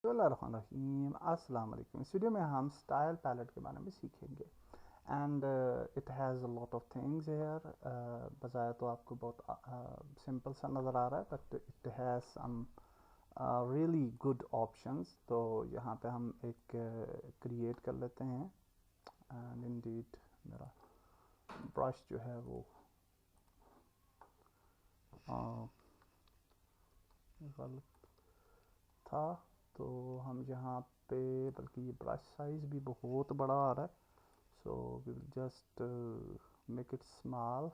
बिस्मिल्लाहिर्रहमानिर्रहीम। अस्सलाम वालेकुम। इस वीडियो में हम स्टाइल पैलेट के बारे में सीखेंगे and it has a lot of things here. बजाय तो आपको बहुत सिंपल सा नज़र आ रहा है but it has some really good options. तो यहाँ पे हम एक क्रिएट कर लेते हैं एंड इंडीड मेरा ब्रश जो है वो गलत था। तो हम यहाँ पे, बल्कि ये ब्रश साइज़ भी बहुत बड़ा आ रहा है, so we will just make it small.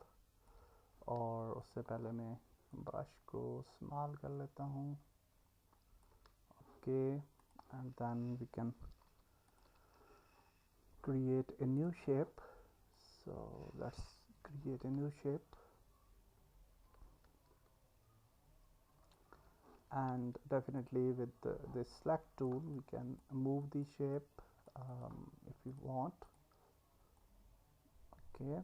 और उससे पहले मैं ब्रश को स्मॉल कर लेता हूँ। Okay, and then we can create a new shape. So let's create a new shape, and definitely with this select tool we can move the shape if you want. Okay,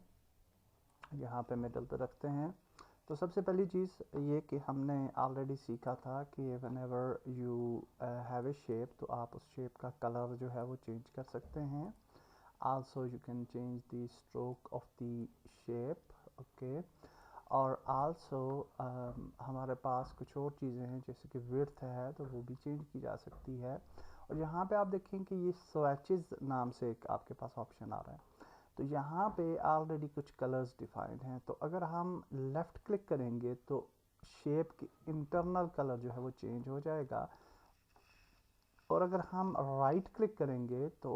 यहाँ पे middle पे रखते हैं। तो सबसे पहली चीज़ ये कि हमने ऑलरेडी सीखा था कि whenever you have a shape, तो आप उस शेप का कलर जो है वो चेंज कर सकते हैं। also you can change the stroke of the shape. okay, और also हमारे पास कुछ और चीज़ें हैं जैसे कि width है तो वो भी चेंज की जा सकती है। और यहाँ पे आप देखें कि ये swatches नाम से एक आपके पास ऑप्शन आ रहा है। तो यहाँ पे ऑलरेडी कुछ कलर्स डिफाइंड हैं। तो अगर हम लेफ़्ट क्लिक करेंगे तो शेप की इंटरनल कलर जो है वो चेंज हो जाएगा, और अगर हम राइट क्लिक करेंगे तो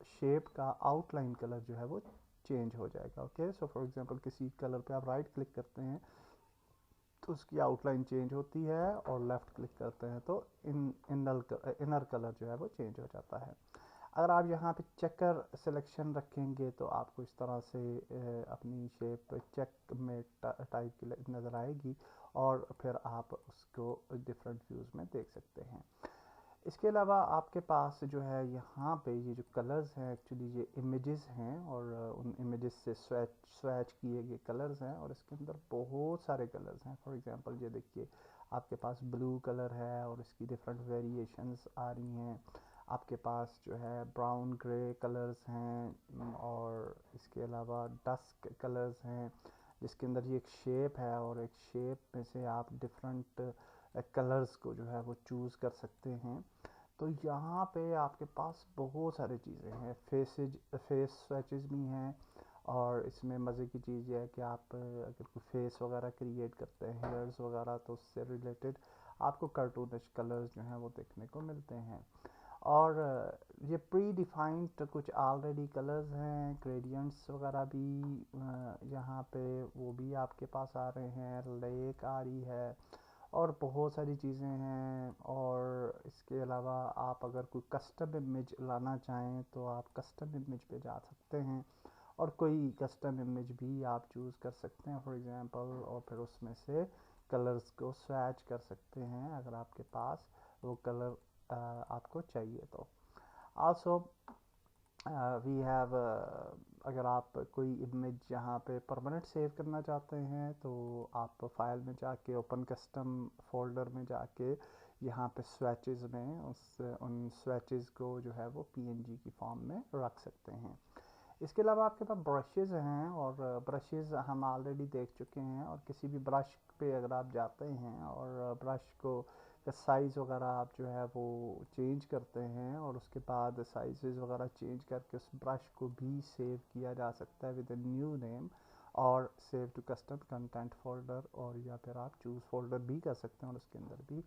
शेप का आउटलाइन कलर जो है वो चेंज हो जाएगा। ओके, सो फॉर एग्जांपल किसी कलर पे आप राइट क्लिक करते हैं तो उसकी आउटलाइन चेंज होती है, और लेफ़्ट क्लिक करते हैं तो इनर कलर जो है वो चेंज हो जाता है। अगर आप यहाँ पे चेकर सिलेक्शन रखेंगे तो आपको इस तरह से अपनी शेप चेक में टाइप की नज़र आएगी, और फिर आप उसको डिफरेंट व्यूज़ में देख सकते हैं। इसके अलावा आपके पास जो है यहाँ पे ये जो कलर्स हैं, एक्चुअली ये इमेजेस हैं, और उन इमेजेस से स्वैच किए गए कलर्स हैं, और इसके अंदर बहुत सारे कलर्स हैं। फॉर एग्जांपल ये देखिए, आपके पास ब्लू कलर है और इसकी डिफरेंट वेरिएशंस आ रही हैं। आपके पास जो है ब्राउन ग्रे कलर्स हैं, और इसके अलावा डस्क कलर्स हैं जिसके अंदर ये एक शेप है, और एक शेप में से आप डिफरेंट कलर्स को जो है वो चूज़ कर सकते हैं। तो यहाँ पे आपके पास बहुत सारी चीज़ें हैं। फेस स्वैचेस भी हैं, और इसमें मज़े की चीज़ ये है कि आप अगर कोई फेस वगैरह क्रिएट करते हैं, हेयर्स वगैरह, तो उससे रिलेटेड आपको कार्टूनिश कलर्स जो हैं वो देखने को मिलते हैं। और ये प्री डिफाइंड कुछ ऑलरेडी कलर्स हैं, ग्रेडियंट्स वगैरह भी यहाँ पे वो भी आपके पास आ रहे हैं, लेक आ रही है, और बहुत सारी चीज़ें हैं। और इसके अलावा आप अगर कोई कस्टम इमेज लाना चाहें तो आप कस्टम इमेज पे जा सकते हैं, और कोई कस्टम इमेज भी आप चूज़ कर सकते हैं फॉर एग्जांपल, और फिर उसमें से कलर्स को स्वैच कर सकते हैं अगर आपके पास वो कलर आपको चाहिए तो। आल्सो वी हैव, अगर आप कोई इमेज यहाँ पे परमानेंट सेव करना चाहते हैं तो आप फाइल में जाके ओपन कस्टम फोल्डर में जाके यहाँ पे स्वैचेस में उन स्वैचेस को जो है वो पीएनजी की फॉर्म में रख सकते हैं। इसके अलावा आपके पास ब्रशेज़ हैं, और ब्रशेज़ हम ऑलरेडी देख चुके हैं। और किसी भी ब्रश पे अगर आप जाते हैं और ब्रश को का साइज़ वगैरह आप जो है वो चेंज करते हैं, और उसके बाद साइज़ वगैरह चेंज करके उस ब्रश को भी सेव किया जा सकता है विद अ न्यू नेम, और save to custom content folder, और या फिर आप चूज़ फोल्डर भी कर सकते हैं और उसके अंदर भी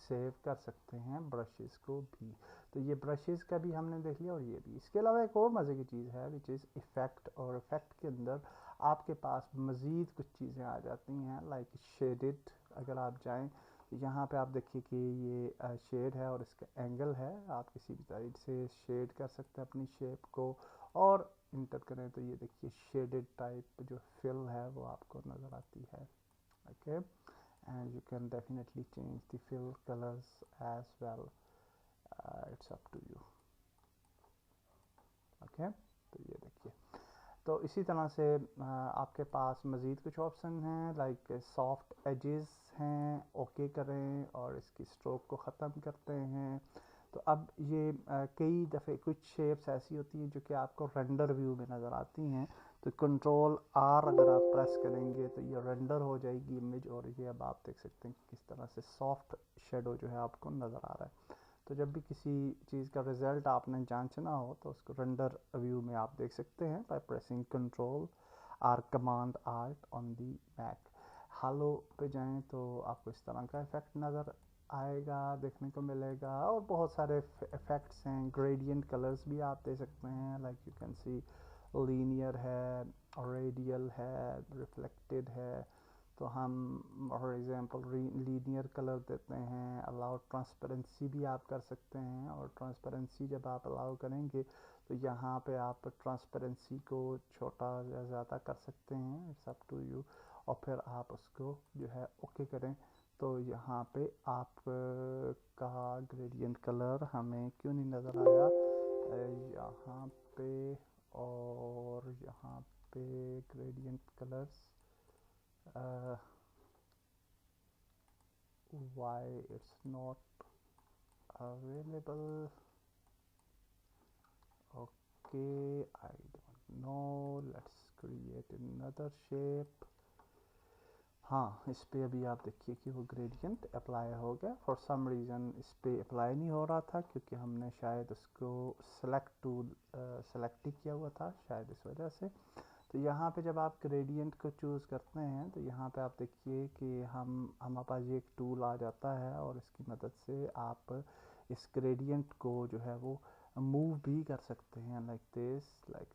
सेव कर सकते हैं ब्रशेज़ को भी। तो ये ब्रशेज़ का भी हमने देख लिया, और ये भी। इसके अलावा एक और मज़े की चीज़ है विच इज़ इफ़ेक्ट, और इफ़ेक्ट के अंदर आपके पास मज़ीद कुछ चीज़ें आ जाती हैं लाइक शेडेड। अगर आप जाएँ तो यहाँ पे आप देखिए कि ये शेड है और इसका एंगल है, आप किसी भी साइड से शेड कर सकते हैं अपनी शेप को, और इंटर करें तो ये देखिए शेडेड टाइप जो फिल है वो आपको नज़र आती है। Okay, and you can definitely change the fill colours as well, it's up to you. Okay, तो ये देखिए। तो इसी तरह से आपके पास मज़ीद कुछ ऑप्शन हैं लाइक सॉफ्ट एजेस हैं, ओके करें और इसकी स्ट्रोक को ख़त्म करते हैं। तो अब ये कई दफ़े कुछ शेप्स ऐसी होती हैं जो कि आपको रेंडर व्यू में नज़र आती हैं, तो कंट्रोल आर अगर आप प्रेस करेंगे तो ये रेंडर हो जाएगी इमेज, और ये अब आप देख सकते हैं कि किस तरह से सॉफ्ट शेडो जो है आपको नज़र आ रहा है। तो जब भी किसी चीज़ का रिज़ल्ट आपने जांचना हो तो उसको रेंडर व्यू में आप देख सकते हैं by pressing control or command R on the Mac. हालो पे जाएं तो आपको इस तरह का इफ़ेक्ट नज़र आएगा, देखने को मिलेगा, और बहुत सारे इफ़ेक्ट्स हैं। ग्रेडियंट कलर्स भी आप दे सकते हैं, like you can see linear है, रेडियल है, रिफ्लेक्टेड है। तो हम फॉर एग्जांपल लीनियर कलर देते हैं। अलाउ ट्रांसपेरेंसी भी आप कर सकते हैं, और ट्रांसपेरेंसी जब आप अलाउ करेंगे तो यहाँ पे आप ट्रांसपेरेंसी को छोटा या ज़्यादा कर सकते हैं, इट्स अप टू यू। और फिर आप उसको जो है ओके करें तो यहाँ पे आप का ग्रेडियंट कलर हमें क्यों नहीं नज़र आया यहाँ पे, और यहाँ पे gradient colours why it's not available, okay, I don't know, let's create another shape। हाँ, इस पे अभी आप देखिए कि वो ग्रेडियंट अप्लाई हो गया। फॉर सम रीज़न इस पे अप्लाई नहीं हो रहा था, क्योंकि हमने शायद उसको सेलेक्ट टूल सेलेक्ट ही किया हुआ था, शायद इस वजह से। तो यहाँ पे जब आप ग्रेडियंट को चूज़ करते हैं तो यहाँ पे आप देखिए कि हमारे पास ये एक टूल आ जाता है, और इसकी मदद से आप इस ग्रेडियंट को जो है वो मूव भी कर सकते हैं, लाइक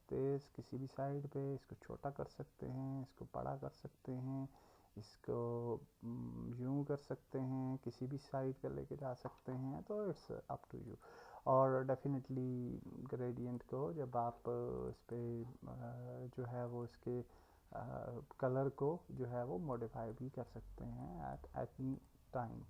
दिस किसी भी साइड पे। इसको छोटा कर सकते हैं, इसको बड़ा कर सकते हैं, इसको यूं कर सकते हैं, किसी भी साइड पे लेके जा सकते हैं। तो इट्स अप टू यू। और डेफिनेटली ग्रेडियंट को जब आप इस पर जो है वो इसके कलर को जो है वो मॉडिफाई भी कर सकते हैं एट एनी टाइम।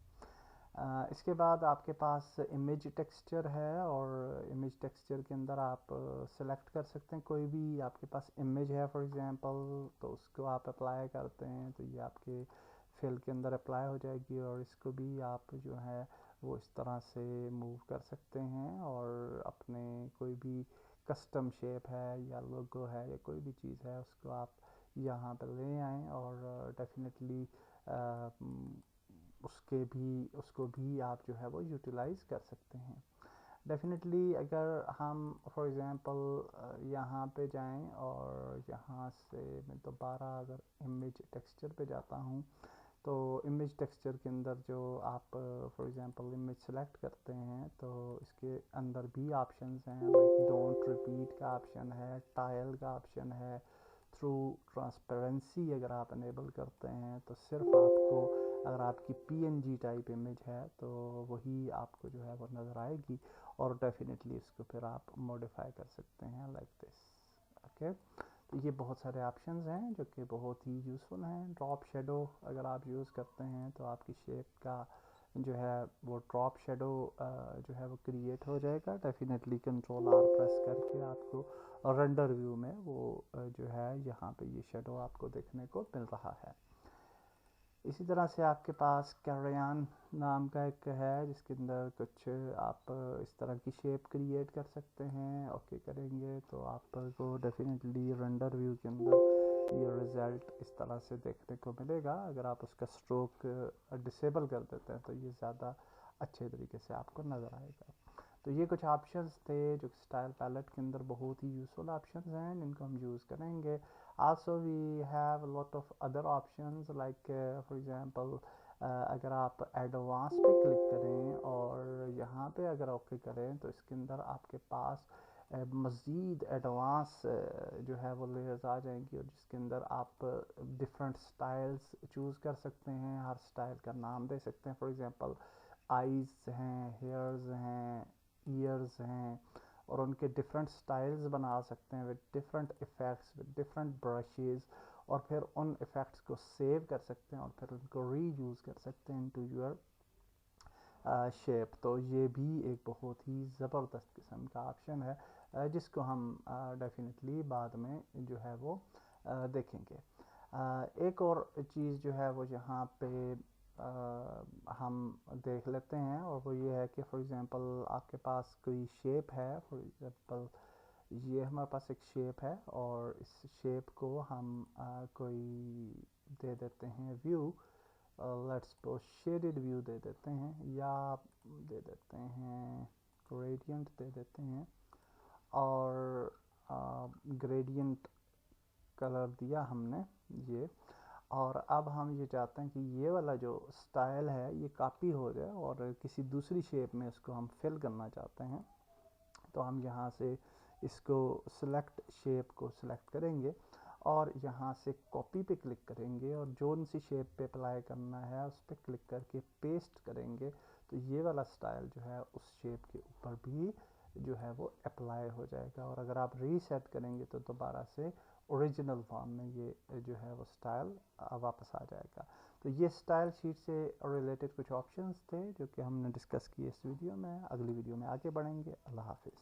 इसके बाद आपके पास इमेज टेक्सचर है, और इमेज टेक्सचर के अंदर आप सेलेक्ट कर सकते हैं कोई भी आपके पास इमेज है फॉर एग्जांपल, तो उसको आप अप्लाई करते हैं तो ये आपके फिल के अंदर अप्लाई हो जाएगी। और इसको भी आप जो है वो इस तरह से मूव कर सकते हैं, और अपने कोई भी कस्टम शेप है या लोगो है या कोई भी चीज़ है उसको आप यहाँ पर ले आएँ, और डेफिनेटली उसको भी आप जो है वो यूटिलाइज़ कर सकते हैं। डेफिनेटली अगर हम फॉर एग्ज़ाम्पल यहाँ पे जाएं, और यहाँ से मैं दोबारा अगर इमेज टेक्सचर पे जाता हूँ, तो इमेज टेक्सचर के अंदर जो आप फॉर एग्जांपल इमेज सेलेक्ट करते हैं तो इसके अंदर भी ऑप्शंस हैं, लाइक डोंट रिपीट का ऑप्शन है, टाइल का ऑप्शन है, थ्रू ट्रांसपेरेंसी अगर आप अनेबल करते हैं तो सिर्फ आपको, अगर आपकी पीएनजी टाइप इमेज है तो वही आपको जो है वो नज़र आएगी, और डेफिनेटली इसको फिर आप मॉडिफाई कर सकते हैं लाइक दिस। ओके, तो ये बहुत सारे ऑप्शंस हैं जो कि बहुत ही यूज़फुल हैं। ड्रॉप शेडो अगर आप यूज़ करते हैं तो आपकी शेप का जो है वो ड्रॉप शेडो जो है वो क्रिएट हो जाएगा। डेफिनेटली कंट्रोल आर प्रेस करके आपको रेंडर व्यू में वो जो है यहाँ पे ये शेडो आपको देखने को मिल रहा है। इसी तरह से आपके पास कैरियन नाम का एक है जिसके अंदर कुछ आप इस तरह की शेप क्रिएट कर सकते हैं। ओके करेंगे तो आपको डेफिनेटली रेंडर व्यू के अंदर ये रिज़ल्ट इस तरह से देखने को मिलेगा। अगर आप उसका स्ट्रोक डिसेबल कर देते हैं तो ये ज़्यादा अच्छे तरीके से आपको नज़र आएगा। तो ये कुछ ऑप्शंस थे जो स्टाइल पैलेट के अंदर बहुत ही यूज़फुल ऑप्शंस हैं जिनको हम यूज़ करेंगे। Also we have a lot of other options like for example अगर आप एडवांस पे क्लिक करें और यहाँ पे अगर ओके करें तो इसके अंदर आपके पास मज़ीद एडवांस जो है वो लेयर्स आ जाएंगी, और जिसके अंदर आप डिफरेंट स्टाइल्स चूज़ कर सकते हैं, हर स्टाइल का नाम दे सकते हैं। फॉर एग्जांपल आईज़ हैं, हेयर्स हैं, ईयर्स हैं, और उनके डिफरेंट स्टाइल्स बना सकते हैं with different effects with different brushes, और फिर उन इफ़ेक्ट्स को सेव कर सकते हैं और फिर उनको री यूज़ कर सकते हैं इनटू योर शेप। तो ये भी एक बहुत ही ज़बरदस्त किस्म का ऑप्शन है जिसको हम डेफिनेटली बाद में जो है वो देखेंगे। एक और चीज़ जो है वो यहाँ पे हम देख लेते हैं, और वो ये है कि फॉर एग्ज़ाम्पल आपके पास कोई शेप है। फॉर एग्ज़ाम्पल ये हमारे पास एक शेप है, और इस शेप को हम कोई दे देते हैं view, let's suppose shaded view दे देते हैं, या दे देते हैं ग्रेडियंट दे देते हैं, और ग्रेडियंट कलर दिया हमने ये। और अब हम ये चाहते हैं कि ये वाला जो स्टाइल है ये कॉपी हो जाए और किसी दूसरी शेप में इसको हम फिल करना चाहते हैं। तो हम यहाँ से इसको सिलेक्ट, शेप को सिलेक्ट करेंगे और यहाँ से कॉपी पे क्लिक करेंगे, और जो सी शेप पे अप्लाई करना है उस पर क्लिक करके पेस्ट करेंगे। तो ये वाला स्टाइल जो है उस शेप के ऊपर भी जो है वो अप्लाई हो जाएगा, और अगर आप रीसेट करेंगे तो दोबारा से ओरिजिनल फॉर्म में ये जो है वो स्टाइल वापस आ जाएगा। तो ये स्टाइल शीट से रिलेटेड कुछ ऑप्शंस थे जो कि हमने डिस्कस किए इस वीडियो में। अगली वीडियो में आगे बढ़ेंगे। अल्लाह हाफिज़।